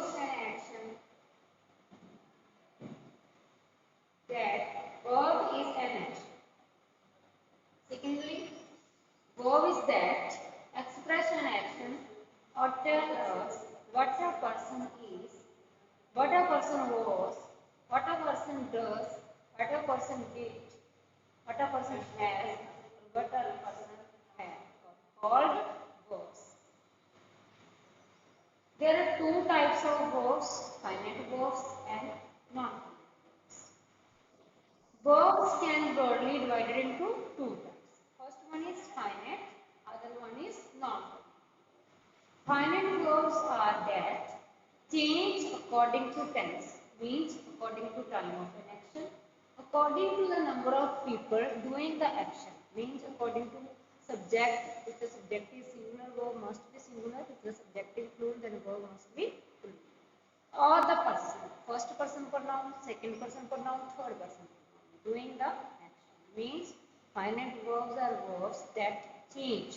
is an action. That verb is an action. Secondly, verb is that express an action or tell us what a person is, what a person was, what a person does, what a person did, what a person has, what a person has. Called verbs. There are two types of verbs, finite verbs and non-finite. Verbs can broadly divided into two types. First one is finite, other one is non-finite. Finite verbs are that change according to tense, means according to time of an action, according to the number of people doing the action, means according to subject. If the subject is singular, verb must be singular. If the subject is plural, then verb must be plural. Or the person, first person pronoun, second person pronoun, third person pronoun, doing the action, means finite verbs are verbs that change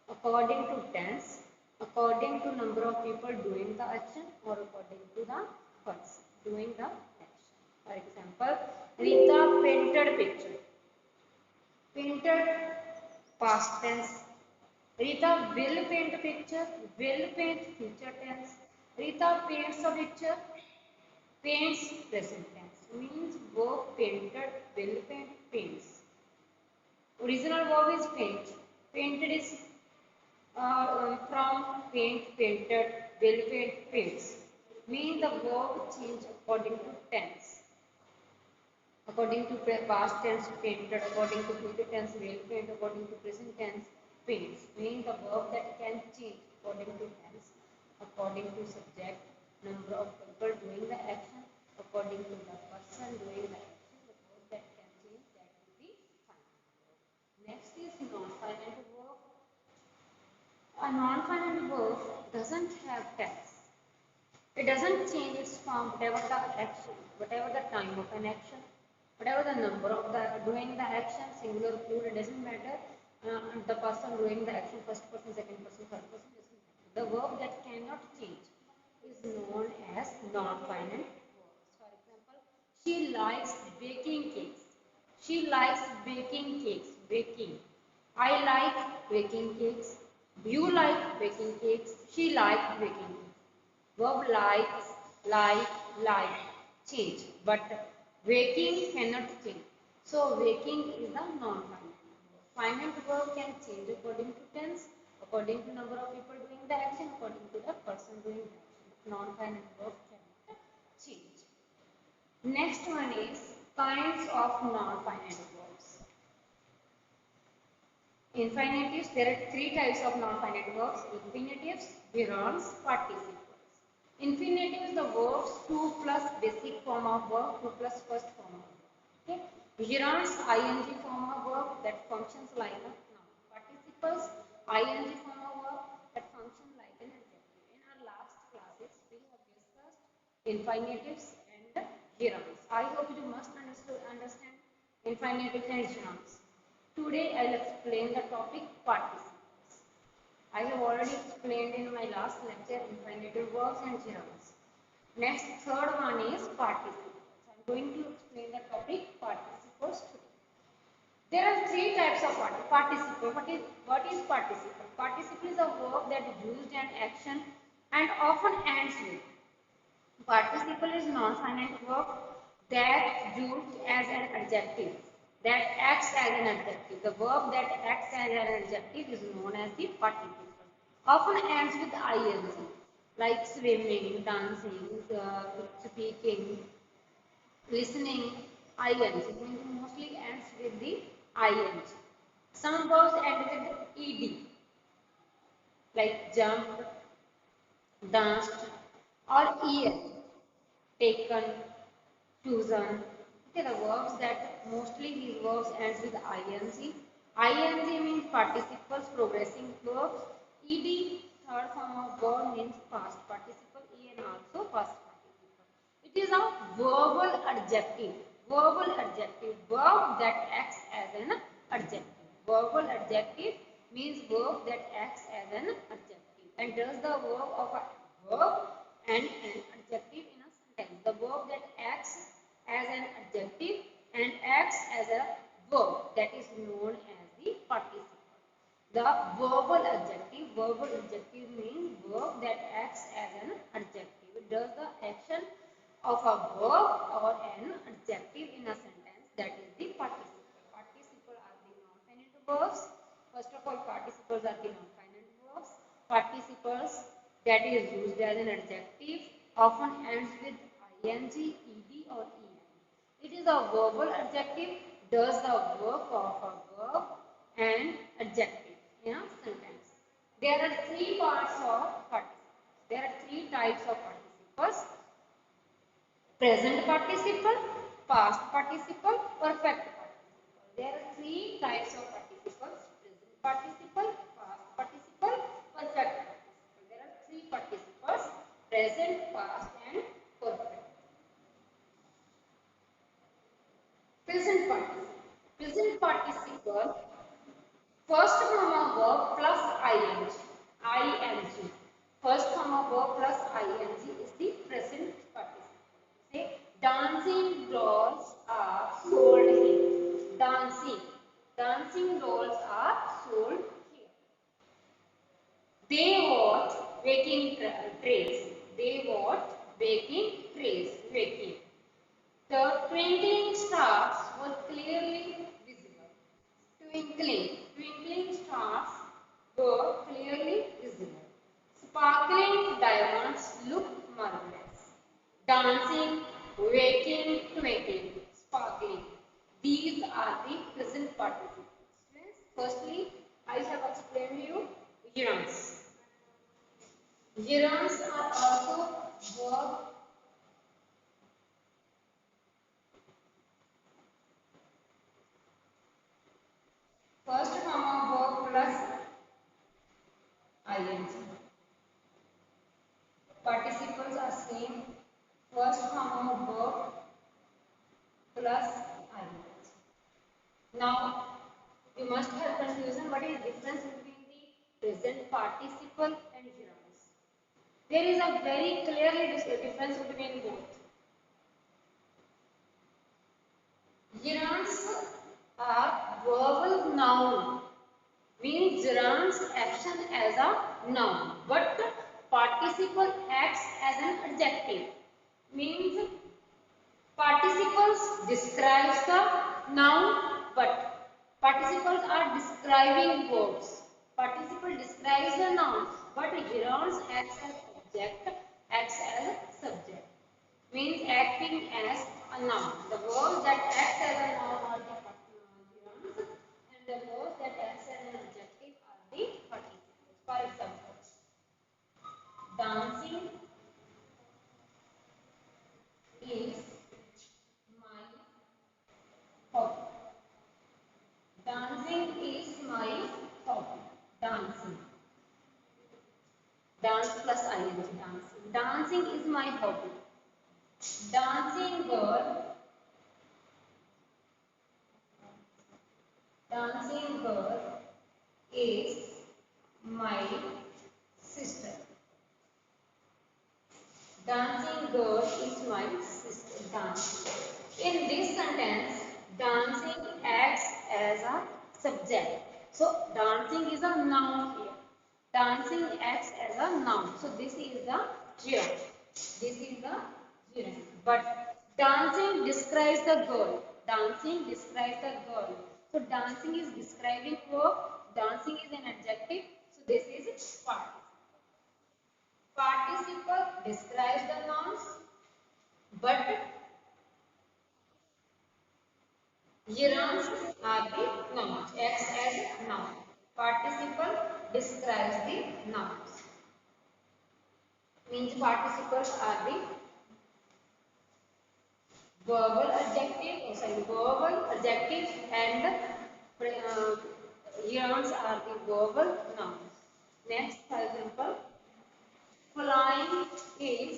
according to tense, according to number of people doing the action, or according to the person doing the action. For example, Rita painted picture. Painted, past tense. Rita will paint a picture, will paint, future tense. Rita paints a picture, paints, present tense. Means verb painted, will paint, paints. Original verb is paint. Painted is from paint, painted, will paint, paints. Means the verb change according to tense. According to past tense, painted. According to future tense, will paint. According to present tense, paints. Meaning the verb that can change according to tense, according to subject, number of people doing the action, according to the person doing the action. The verb that can change, that will be finite verb. Next is non-finite verb. A non-finite verb doesn't have tense. It doesn't change its form, whatever the action, whatever the time of an action, whatever the number of the doing the action, singular, plural, it doesn't matter. The person doing the action, first person, second person, third person, doesn't matter. The verb that cannot change is known as non-finite verbs. For example, she likes baking cakes. She likes baking cakes. Baking. I like baking cakes. You like baking cakes. She likes baking cakes. Verb like, change. But waking cannot change. So waking is the non-finite verb. Finite verb can change according to tense, according to number of people doing the action, according to the person doing the action. Non-finite verb cannot change. Next one is kinds of non-finite verbs. Infinitives, there are three types of non-finite verbs: infinitives, gerunds, participles. Infinitive is the verbs to plus basic form of verb, to plus first form of verb. Okay. Gerunds, ing form of verb that functions like a noun. Participles, ing form of verb that function like an adjective. In our last classes, we have discussed infinitives and gerunds. I hope you must understand infinitives and gerunds. Today, I will explain the topic participles. I have already explained in my last lecture infinitive verbs and gerunds. Next, third one is participles. I am going to explain the topic participles today. There are three types of participle. What is participle? Participle is a verb that is used in action and often ends with. Participle is non-finite verb that used as an adjective, that acts as an adjective. The verb that acts as an adjective is known as the participle. Often ends with ing, like swimming, dancing, speaking, listening. Ing mostly ends with the ing. Some verbs end with ed, like jumped, danced, or en, taken, chosen. Okay, the verbs that mostly these verbs ends with ing. Ing means participles, progressing verbs. Ed, third form of verb, means past participle. En also past participle. It is a verbal adjective. Verbal adjective, verb that acts as an adjective. Verbal adjective means verb that acts as an adjective and does the work of a verb and an adjective. adjective in a sentence. The verb that acts as an adjective and acts as a verb, that is known as the participle. The verbal adjective means verb that acts as an adjective. It does the action of a verb or an adjective in a sentence, that is the participle. Participle are the non-finite verbs. First of all, participles are the non-finite verbs. Participles that is used as an adjective often ends with ing, ed or en. It is a verbal adjective, does the work of a verb and adjective in a sentence. There are three parts of participles. There are three types of participles: present participle, past participle, perfect participle. There are three types of participles: present participle, past participle, perfect participle. There are three participles: present, past and perfect. Present participle. Present participle, first form of verb plus ing. ing. First form of verb plus ing is the present participle. Say, dancing dolls are sold here. Dancing. Dancing dolls are sold here. They watch baking trays. They watch baking trays. Baking. The twinkling stars were clearly visible. Twinkling stars were clearly visible. Sparkling diamonds look marvelous. Dancing, waking, twinkling, sparkling. These are the present participles. Firstly, I have explained you gerunds. Gerunds are also verb. First form of verb plus ing. Participles are same. First form of verb plus ing. Now, you must have confusion. What is the difference between the present participle and gerunds? There is a very clearly difference between both. Gerunds are verbal noun, means gerunds action as a noun, but participle acts as an adjective, means participles describes the noun, but participles are describing verbs. Participle describes the nouns, but gerunds acts as object, acts as subject, means acting as a noun. The verbs that act as a noun are the gerunds, and the verbs that act as an adjective are the participles. For example, dancing is my hobby. Dancing is my hobby. Dancing. Dance plus ing. Dancing. Dancing is my hobby. Dancing girl. Dancing girl is my sister. Dancing girl is my sister. Dancing. In this sentence, dancing acts as a subject. So, dancing is a noun here. Dancing acts as a noun. So, this is the gerund. This is the gerund. But dancing describes the girl. Dancing describes the girl. So, dancing is describing verb. Dancing is an adjective. So, this is part. Participle describes the nouns, but gerunds are the nouns, acts as noun. Participle describes the nouns. Means participles are the verbal adjectives and gerunds are the verbal nouns. Next, for example, flying is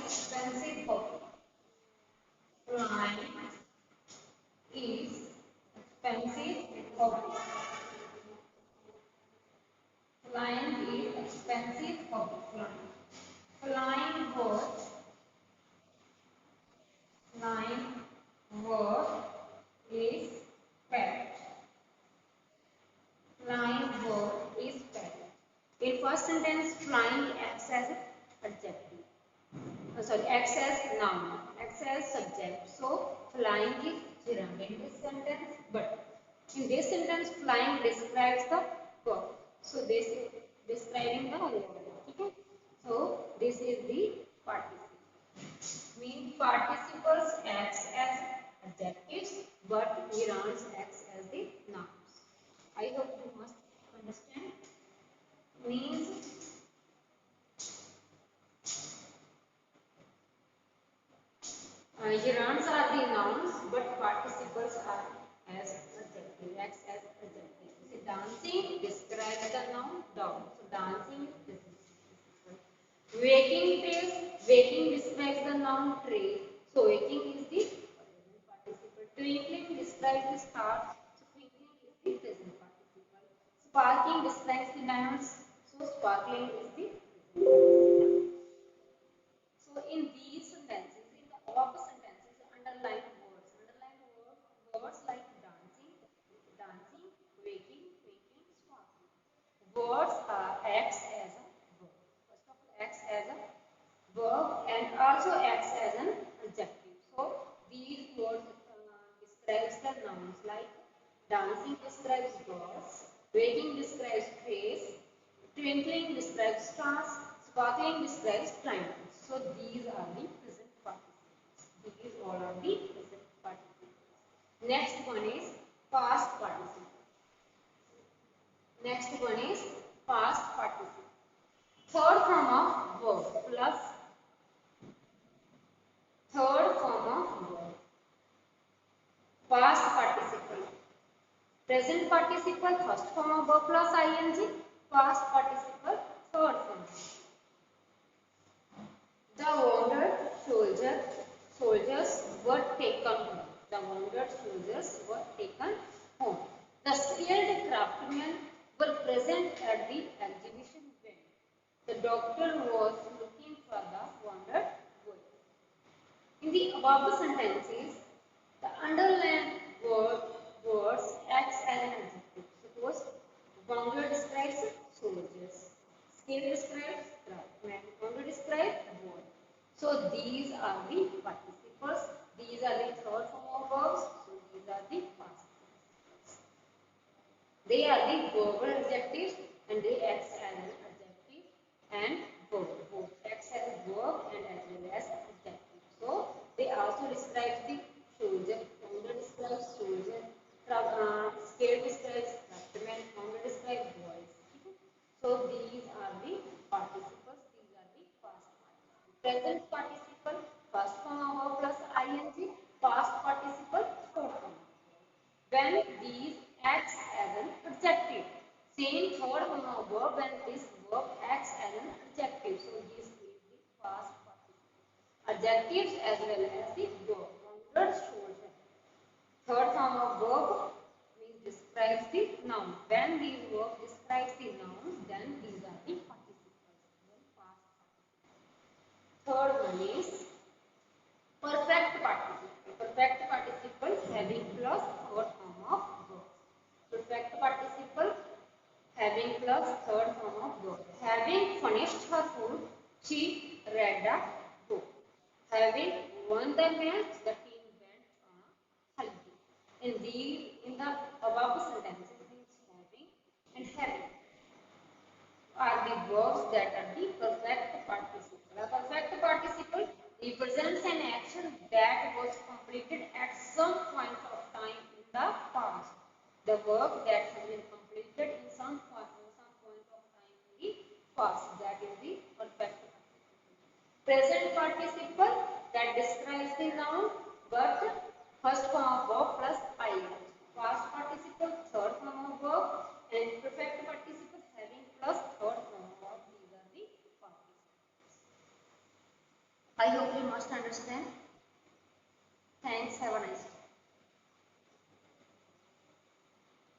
expensive hobby. Flying is expensive hobby. X as adjective. Sorry, X as noun, X as subject. So flying is gerund in this sentence, but in this sentence flying describes the verb. So this is describing the verb. Okay. So this is the participle. Means participles acts as adjectives, but gerunds acts as the nouns. I hope you must understand. Means gerunds are the nouns, but participles are as adjective, acts as adjective. So dancing describes the noun dog. So dancing is participle. Waking trace, waking describes the noun tree. So waking is the present participle. Twinkling describes the star. So twinkling is the present participle. Sparkling describes the diamonds. So sparkling is the present participle. So in these sentences, in the above sentences, underline words. Underline words like dancing, dancing, waking, twinkling, sparkling. Words acts as a verb. First of all, acts as a verb and also acts as an adjective. So these words describes the nouns like dancing describes birds, waking describes trees, twinkling describes stars, sparkling describes diamonds. So these are the present participles. These all are the present participles. Next one is past participle. Next one is past participle. Third form of verb plus third form of verb. Past participle. Present participle first form of verb plus ing. Past participle third form. The wounded soldiers were taken home. The wounded soldiers were taken home. The skilled craftsmen were present at the exhibition when the doctor was looking for the wounded boy. In the above sentences, the underlined words acts as an adjective. Suppose wounded describes soldiers, skill describes craftsman, wounded describes boy. So these are the participles. These are the third form of verbs. So these are the past participles. They are the verbal adjectives and they act as an adjective and verb. Both acts as a verb and as well as adjective. So they also describe the soldier. Founder describes soldier. Scale describes craftsman. Founder describes boys. So these are the participles. These are the past participles. Present participle first form of verb plus ing. Past participle third form. When these acts as an adjective. Same third form of verb when this verb acts as an adjective. So this is the past participle. Adjectives as well as the verb. Wounded soldier. Third form of verb means describes the noun. When these verb describes the nouns, then these are the participles. Then past participle. Third one is perfect participle. Perfect participle having plus third form of verb. Perfect participle having plus third form of verb. Having finished her food, she read the book. Having won the match, the team went on a holiday. In the above sentences, means having and having are the verbs that are the perfect participle. A perfect participle represents an action that was completed at some point of time in the past. The work that has been completed in some point of time in the past. That is the perfect participle. Present participle that describes the noun but first form of verb plus ing. Past participle third form of verb and perfect participle having plus third form of verb. These are the participles. I hope you must understand. Thanks. Have a nice day.